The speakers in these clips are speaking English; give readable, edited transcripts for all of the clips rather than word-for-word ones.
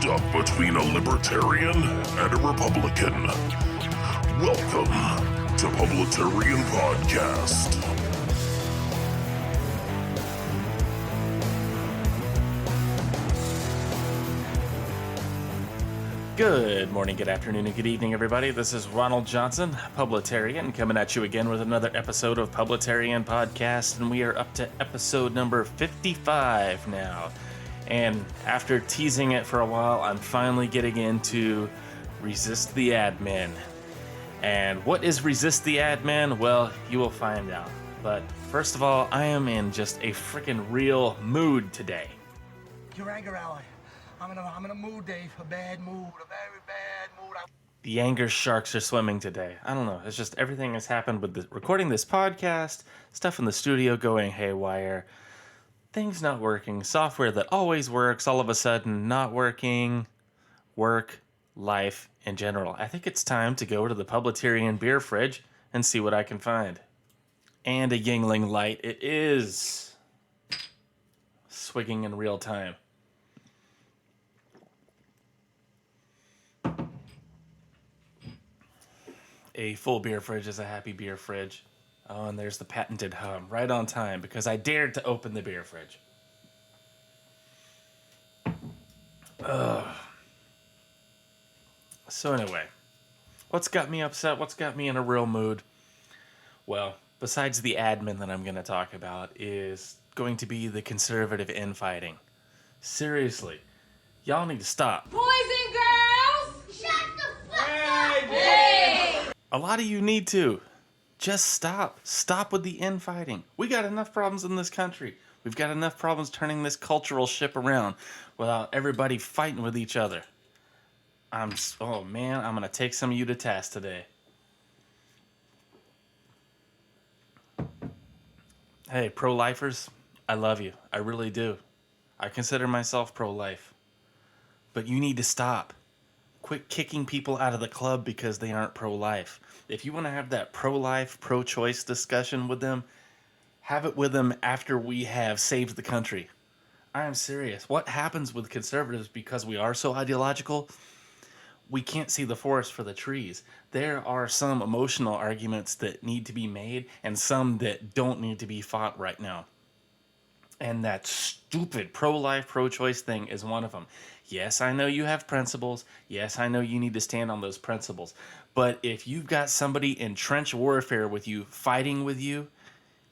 stuck between a libertarian and a Republican. Welcome to Publitarian Podcast. Good morning, good afternoon, and good evening, everybody. This is Ronald Johnson, Publitarian, coming at you again with another episode of Publitarian Podcast, and we are up to episode number 55 now. And after teasing it for a while, I'm finally getting into Resist the Admin. And what is Resist the Admin? Well, you will find out. But first of all, I am in just a freaking real mood today. Your anger, ally. I'm in a mood, Dave. A bad mood. A very bad mood. The anger sharks are swimming today. I don't know. It's just everything has happened with recording this podcast, stuff in the studio going haywire, things not working, software that always works, all of a sudden not working, work, life in general. I think it's time to go to the Publitarian beer fridge and see what I can find. And a Yingling Light it is. Swigging in real time. A full beer fridge is a happy beer fridge. Oh, and there's the patented hum, right on time, because I dared to open the beer fridge. Ugh. So anyway, what's got me upset? What's got me in a real mood? Well, besides the admin that I'm going to talk about is going to be the conservative infighting. Seriously, y'all need to stop. Boys and girls, shut the fuck up! Hey! A lot of you need to. Just stop. Stop with the infighting. We got enough problems in this country. We've got enough problems turning this cultural ship around without everybody fighting with each other. Oh man, I'm going to take some of you to task today. Hey, pro-lifers, I love you. I really do. I consider myself pro-life. But you need to stop. Quit kicking people out of the club because they aren't pro-life. If you want to have that pro-life, pro-choice discussion with them, have it with them after we have saved the country. I am serious. What happens with conservatives because we are so ideological? We can't see the forest for the trees. There are some emotional arguments that need to be made and some that don't need to be fought right now. And that stupid pro-life, pro-choice thing is one of them. Yes, I know you have principles. Yes, I know you need to stand on those principles. But if you've got somebody in trench warfare with you, fighting with you,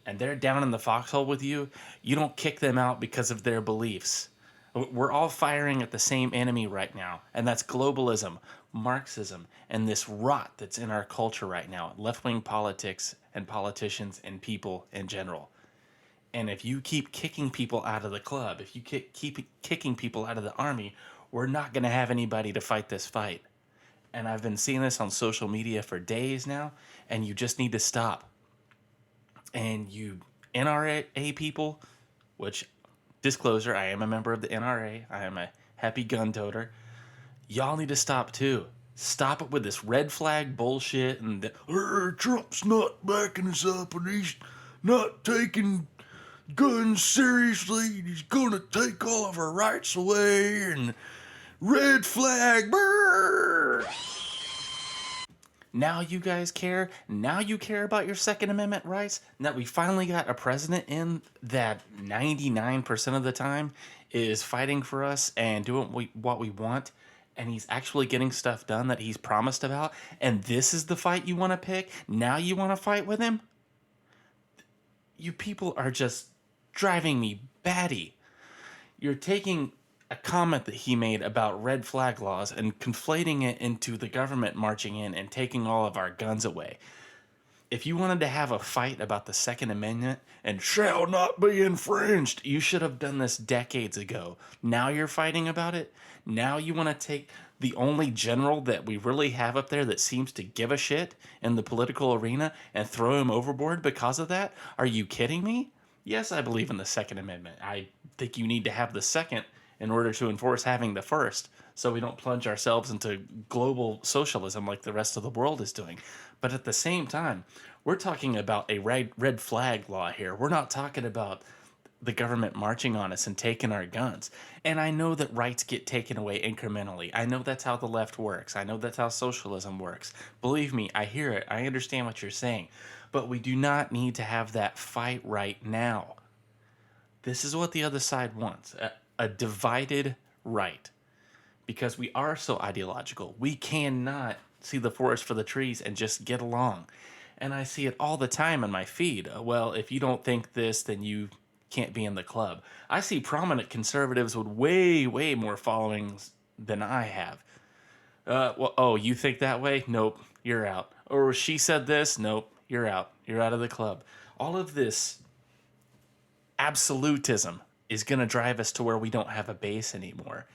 and they're down in the foxhole with you, you don't kick them out because of their beliefs. We're all firing at the same enemy right now, and that's globalism, Marxism, and this rot that's in our culture right now, left-wing politics and politicians and people in general. And if you keep kicking people out of the club, if you keep kicking people out of the army, we're not going to have anybody to fight this fight. And I've been seeing this on social media for days now, and you just need to stop. And you NRA people, which, disclosure, I am a member of the NRA. I am a happy gun toter. Y'all need to stop too. Stop it with this red flag bullshit and Trump's not backing us up and he's not taking guns seriously. He's gonna take all of our rights away and red flag. Brr. Now you guys care? Now you care about your Second Amendment rights? Now we finally got a president in that 99% of the time is fighting for us and doing what we want, and he's actually getting stuff done that he's promised about, and this is the fight you want to pick? Now you want to fight with him? You people are just driving me batty. You're taking a comment that he made about red flag laws and conflating it into the government marching in and taking all of our guns away. If you wanted to have a fight about the Second Amendment and shall not be infringed, you should have done this decades ago. Now you're fighting about it? Now you want to take the only general that we really have up there that seems to give a shit in the political arena and throw him overboard because of that? Are you kidding me? Yes, I believe in the Second Amendment. I think you need to have the second in order to enforce having the first, so we don't plunge ourselves into global socialism like the rest of the world is doing. But at the same time, we're talking about a red flag law here. We're not talking about the government marching on us and taking our guns. And I know that rights get taken away incrementally. I know that's how the left works. I know that's how socialism works. Believe me, I hear it. I understand what you're saying. But we do not need to have that fight right now. This is what the other side wants, a divided right. Because we are so ideological. We cannot see the forest for the trees and just get along. And I see it all the time in my feed. Well, if you don't think this, then you can't be in the club. I see prominent conservatives with way, way more followings than I have. You think that way? Nope, you're out. Or she said this? Nope, you're out. You're out of the club. All of this absolutism is going to drive us to where we don't have a base anymore.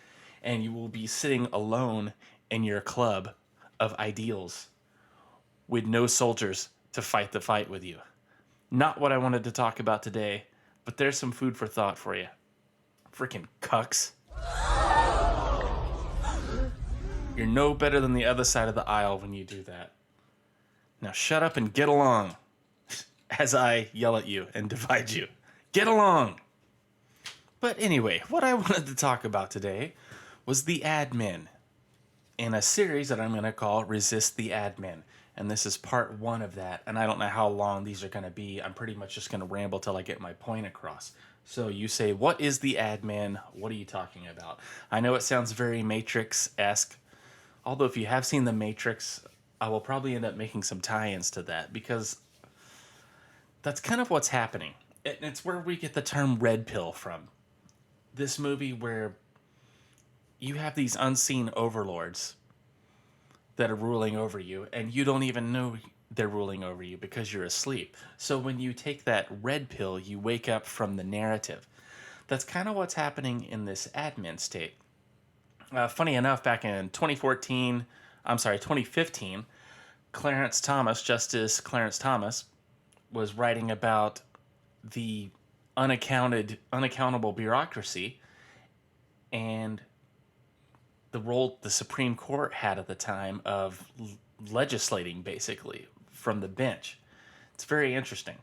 And you will be sitting alone in your club of ideals with no soldiers to fight the fight with you. Not what I wanted to talk about today, but there's some food for thought for you. Freaking cucks. You're no better than the other side of the aisle when you do that. Now shut up and get along as I yell at you and divide you. Get along! But anyway, what I wanted to talk about today was the admin in a series that I'm going to call Resist the Admin. And this is part 1 of that. And I don't know how long these are going to be. I'm pretty much just going to ramble till I get my point across. So you say, what is the admin? What are you talking about? I know it sounds very Matrix-esque. Although if you have seen The Matrix, I will probably end up making some tie-ins to that. Because that's kind of what's happening. It's where we get the term red pill from. This movie where you have these unseen overlords that are ruling over you, and you don't even know they're ruling over you because you're asleep. So when you take that red pill, you wake up from the narrative. That's kind of what's happening in this admin state. Funny enough, back in 2015, Justice Clarence Thomas, was writing about the unaccountable bureaucracy and the role the Supreme Court had at the time of legislating, basically, from the bench. It's very interesting.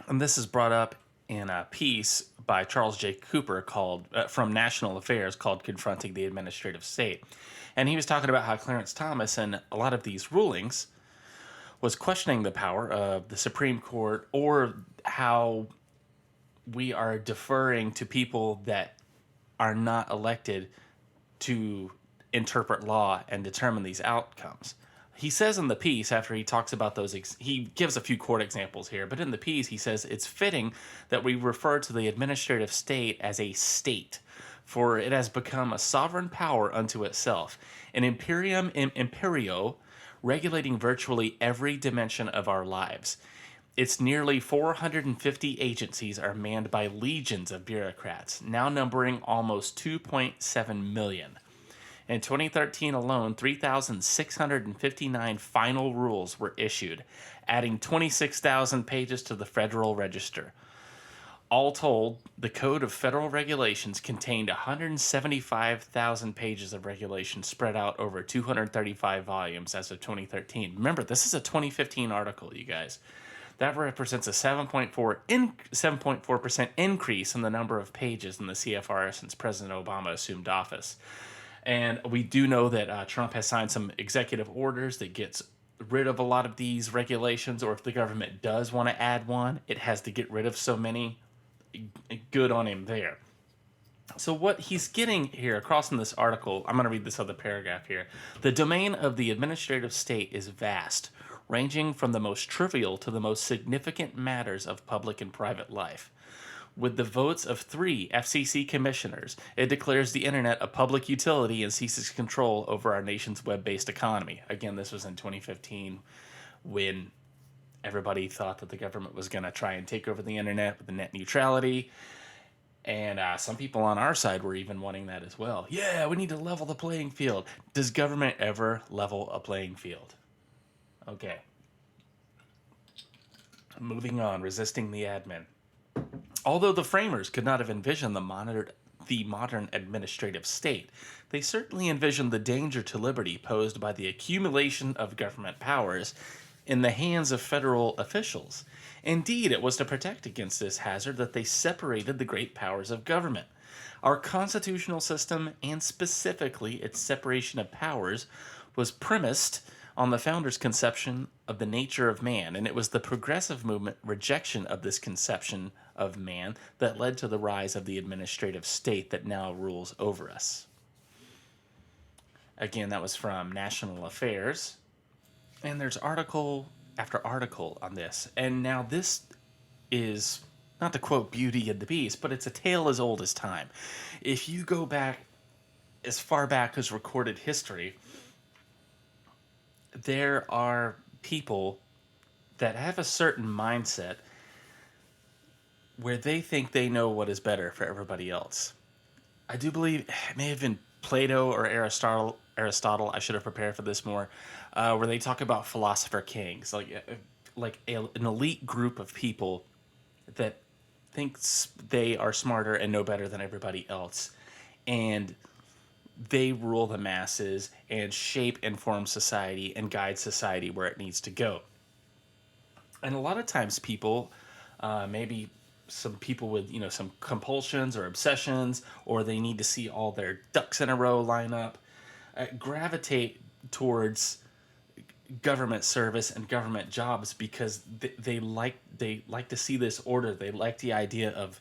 And this is brought up in a piece by Charles J. Cooper called from National Affairs called Confronting the Administrative State. And he was talking about how Clarence Thomas and a lot of these rulings was questioning the power of the Supreme Court, or how we are deferring to people that are not elected to interpret law and determine these outcomes. He says in the piece, after he talks about those, he gives a few court examples here, but in the piece he says it's fitting that we refer to the administrative state as a state, for it has become a sovereign power unto itself, an imperium imperio, regulating virtually every dimension of our lives. Its nearly 450 agencies are manned by legions of bureaucrats, now numbering almost 2.7 million. In 2013 alone, 3,659 final rules were issued, adding 26,000 pages to the Federal Register. All told, the Code of Federal Regulations contained 175,000 pages of regulations spread out over 235 volumes as of 2013. Remember, this is a 2015 article, you guys. That represents a 7.4% increase in the number of pages in the CFR since President Obama assumed office. And we do know that Trump has signed some executive orders that gets rid of a lot of these regulations, or if the government does want to add one, it has to get rid of so many. Good on him there. So what he's getting here across in this article, I'm going to read this other paragraph here. The domain of the administrative state is vast, ranging from the most trivial to the most significant matters of public and private life. With the votes of 3 FCC commissioners, it declares the internet a public utility and seizes control over our nation's web-based economy. Again, this was in 2015 when everybody thought that the government was going to try and take over the internet with the net neutrality. And some people on our side were even wanting that as well. Yeah, we need to level the playing field. Does government ever level a playing field? Okay. Moving on, resisting the admin. Although the framers could not have envisioned the modern administrative state, they certainly envisioned the danger to liberty posed by the accumulation of government powers in the hands of federal officials. Indeed, it was to protect against this hazard that they separated the great powers of government. Our constitutional system, and specifically its separation of powers, was premised on the founders' conception of the nature of man, and it was the progressive movement rejection of this conception of man that led to the rise of the administrative state that now rules over us. Again, that was from National Affairs, and there's article after article on this. And now this is, not to quote Beauty and the Beast, but it's a tale as old as time. If you go back as far back as recorded history, there are people that have a certain mindset where they think they know what is better for everybody else. I do believe it may have been Plato or Aristotle. I should have prepared for this more, where they talk about philosopher kings, like an elite group of people that thinks they are smarter and know better than everybody else, and they rule the masses and shape and form society and guide society where it needs to go. And a lot of times people, maybe some people with, some compulsions or obsessions, or they need to see all their ducks in a row line up, gravitate towards government service and government jobs because they like to see this order. They like the idea of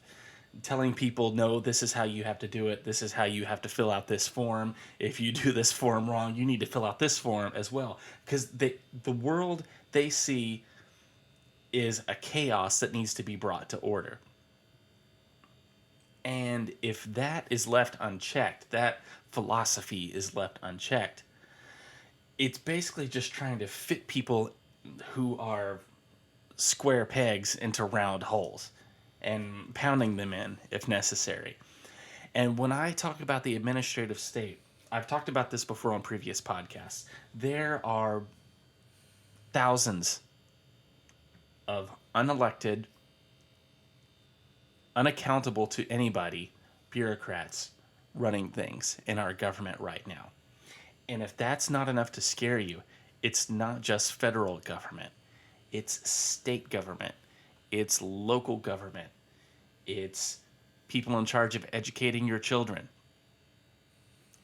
telling people, no, this is how you have to do it. This is how you have to fill out this form. If you do this form wrong, you need to fill out this form as well. Because the world they see is a chaos that needs to be brought to order. And if that is left unchecked, that philosophy is left unchecked, it's basically just trying to fit people who are square pegs into round holes and pounding them in if necessary. And when I talk about the administrative state, I've talked about this before on previous podcasts. There are thousands of unelected, unaccountable to anybody bureaucrats running things in our government right now. And if that's not enough to scare you, it's not just federal government. It's state government. It's local government. It's people in charge of educating your children.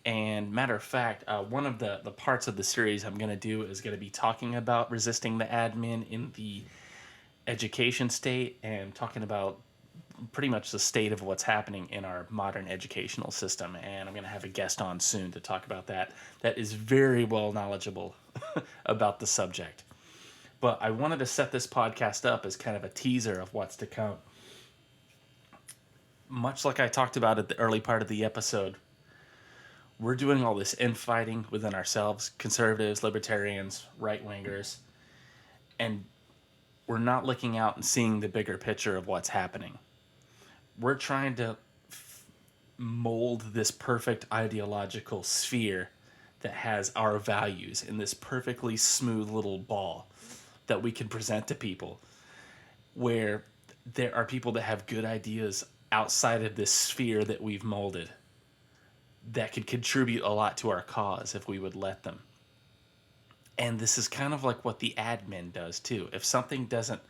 And matter of fact, one of the parts of the series I'm going to do is going to be talking about resisting the admin in the education state and talking about pretty much the state of what's happening in our modern educational system. And I'm going to have a guest on soon to talk about that is very well knowledgeable about the subject. But I wanted to set this podcast up as kind of a teaser of what's to come. Much like I talked about at the early part of the episode, we're doing all this infighting within ourselves, conservatives, libertarians, right-wingers, and we're not looking out and seeing the bigger picture of what's happening. We're trying to mold this perfect ideological sphere that has our values in this perfectly smooth little ball that we can present to people, where there are people that have good ideas outside of this sphere that we've molded that could contribute a lot to our cause if we would let them. And this is kind of like what the admin does too. If something doesn't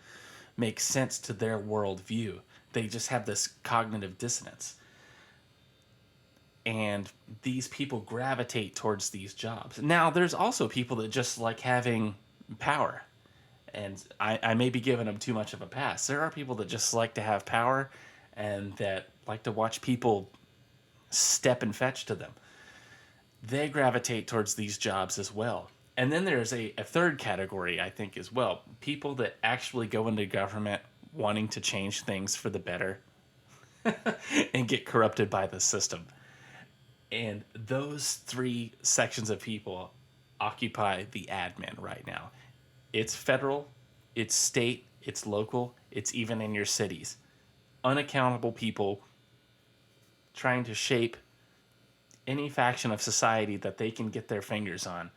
make sense to their worldview, they just have this cognitive dissonance. And these people gravitate towards these jobs. Now, there's also people that just like having power. And I may be giving them too much of a pass. There are people that just like to have power and that like to watch people step and fetch to them. They gravitate towards these jobs as well. And then there's a third category, I think, as well. People that actually go into government wanting to change things for the better and get corrupted by the system. And those three sections of people occupy the admin right now. It's federal, it's state, it's local, it's even in your cities. Unaccountable people trying to shape any faction of society that they can get their fingers on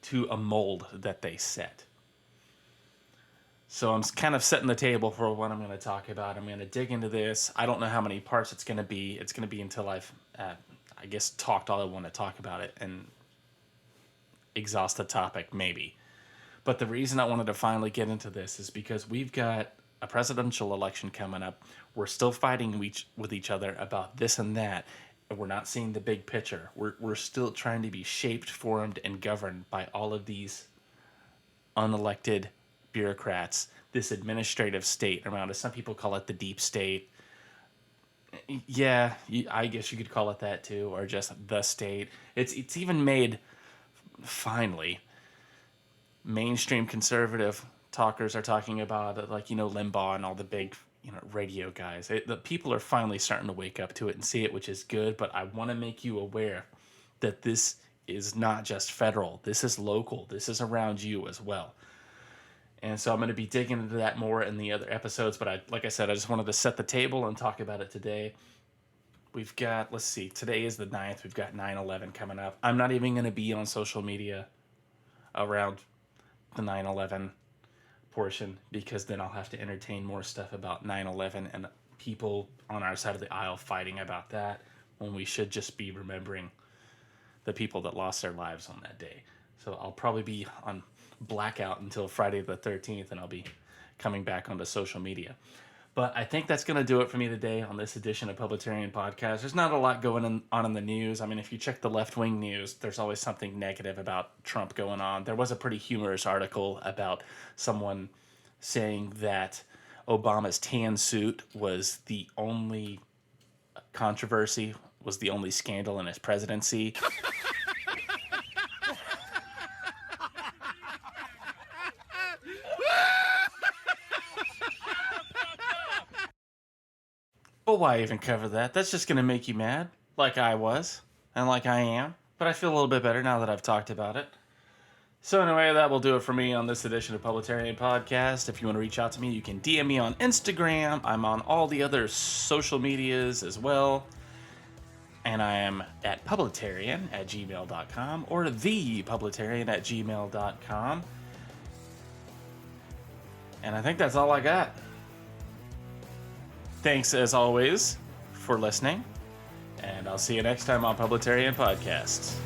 to a mold that they set. So I'm kind of setting the table for what I'm going to talk about. I'm going to dig into this. I don't know how many parts it's going to be. It's going to be until I've, talked all I want to talk about it. And exhaust the topic, maybe. But the reason I wanted to finally get into this is because we've got a presidential election coming up. We're still fighting with each other about this and that. And we're not seeing the big picture. We're still trying to be shaped, formed, and governed by all of these unelected bureaucrats, this administrative state around us. Some people call it the deep state. Yeah, I guess you could call it that too, or just the state. It's even made, finally, mainstream conservative talkers are talking about it, like, Limbaugh and all the big, radio guys. The people are finally starting to wake up to it and see it, which is good, but I want to make you aware that this is not just federal. This is local. This is around you as well. And so I'm going to be digging into that more in the other episodes, but like I said, I just wanted to set the table and talk about it today. We've got, let's see, today is the 9th. We've got 9/11 coming up. I'm not even going to be on social media around the 9/11 portion, because then I'll have to entertain more stuff about 9/11 and people on our side of the aisle fighting about that, when we should just be remembering the people that lost their lives on that day. So I'll probably be on blackout until Friday the 13th, and I'll be coming back onto social media. But I think that's going to do it for me today on this edition of Publitarian Podcast. There's not a lot going on in the news. I mean, if you check the left-wing news, there's always something negative about Trump going on. There was a pretty humorous article about someone saying that Obama's tan suit was the only controversy, was the only scandal in his presidency. But why even cover that? That's just going to make you mad, like I was, and like I am. But I feel a little bit better now that I've talked about it. So anyway, that will do it for me on this edition of Publitarian Podcast. If you want to reach out to me, you can DM me on Instagram. I'm on all the other social medias as well. And I am at publitarian@gmail.com or thepublitarian@gmail.com. And I think that's all I got. Thanks, as always, for listening, and I'll see you next time on Publitarian Podcast.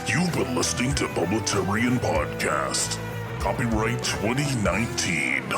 You've been listening to Publitarian Podcast. Copyright 2019.